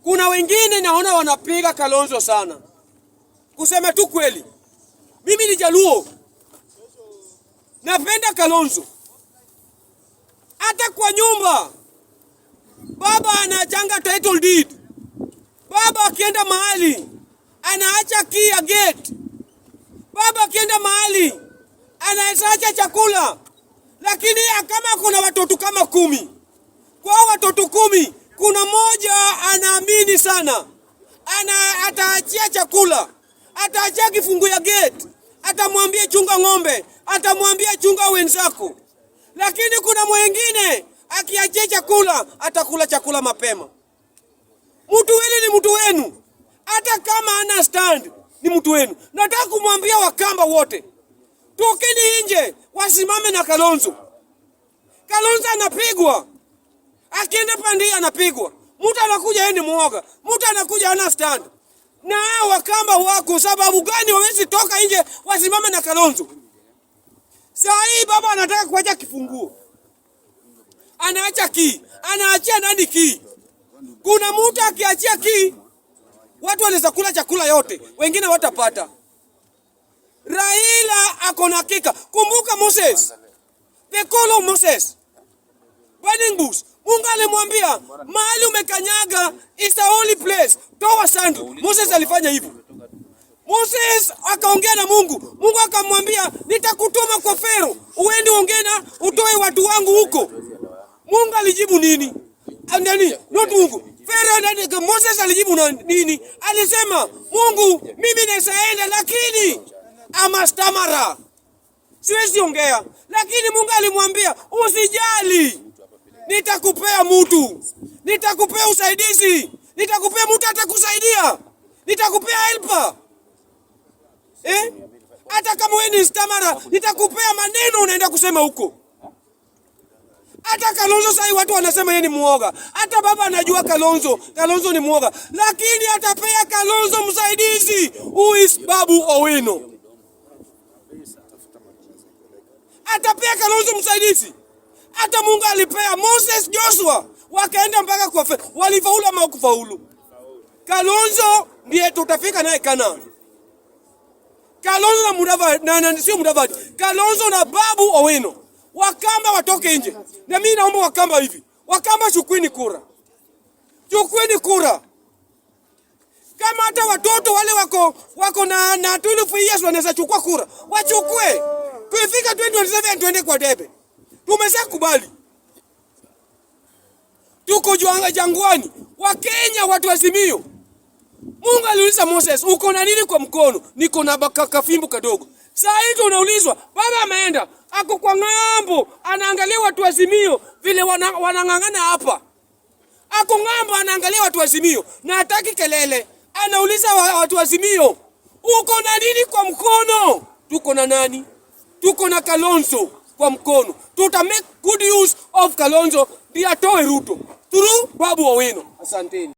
Kuna wengine naona wanapiga Kalonzo sana. Kusema tu kweli, mimi ni Jaluo, napenda Kalonzo. Hata kwa nyumba baba anachanga title deed. Baba akienda mahali anaacha key ya gate. Baba akienda mahali anaacha chakula. Lakini kama kuna watoto kama 10, kwa watoto 10 kuna moja anaamini sana, ataachia chakula, ataachia kifungu ya gate, atamwambia chunga ng'ombe, atamwambia chunga wenzako. Lakini kuna mwingine akiachia chakula, atakula chakula mapema. Mtu wenu ni mtu wenu, hata kama ana stand ni mtu wenu. Nataka kumwambia Wakamba wote, tokeni nje, wasimame na Kalonzo. Kalonzo anapigwa, akienda Pandia anapigwa. Mtu anakuja yeye ni muoga, mtu anakuja ana stand. Na Wakamba wako sababu gani wawezi toka nje wasimame na Kalonzo? Saa hii baba anataka kuacha kifunguo, anaacha key, anaachia nani key? Kuna mtu akiachia key, watu wanaweza kula chakula yote, wengine watapata. Raila ako na kika. Kumbuka Moses, the call of Moses, burning bush. Mungu alimwambia mahali umekanyaga is the holy place, toa sandu. Moses alifanya hivyo. Moses akaongea na Mungu. Mungu akamwambia nitakutuma kwa Fero, uende ongea na utoe watu wangu huko. Mungu alijibu nini? Ndani, not Mungu. Fero ndani, Moses alijibu nini? Alisema, Mungu mimi naenda lakini amastamara, siwezi ongea. Lakini Mungu alimwambia usijali, nitakupea mtu, nitakupea usaidizi, nitakupea mtu atakusaidia, nitakupea helper. Hata kama wewe ni stamara, nitakupea maneno unaenda kusema huko. Hata Kalonzo sasa watu wanasema yeye ni muoga. Hata baba anajua Kalonzo ni muoga. Lakini atapea Kalonzo msaidizi, who is Babu Owino. Atapea Kalonzo msaidizi. Hata Mungu alipea Moses Joshua, wakaenda mpaka kwa Fero. Walifaulu ama hawakufaulu? Kalonzo ndiye tutafika naye Kanaani. Kalonzo na Mudavadi, sio Mudavadi. Kalonzo na Babu Owino. Wakamba watoke nje. Na mimi naomba Wakamba hivi. Wakamba chukueni kura. Chukueni kura. Kama hata watoto wale wako na 12 years wanaweza chukua kura, wachukue. Kufika 2027 tuende kwa debe. Tumeshakubali. Tuko jangwani. Wakenya watu Azimio. Mungu aliuliza Moses, uko na nini kwa mkono? Niko na kafimbo kadogo. Saa hii tunaulizwa, baba ameenda, ako kwa ng'ambo, anaangalia watu Azimio vile wanang'ang'ana hapa. Ako ng'ambo anaangalia watu Azimio na hataki kelele. Anauliza watu Azimio, uko na nini kwa mkono? Tuko na nani? Tuko na Kalonzo kwa mkono. Tuta make good use of Kalonzo, ndio atoe Ruto. Through Babu Owino. Asanteni.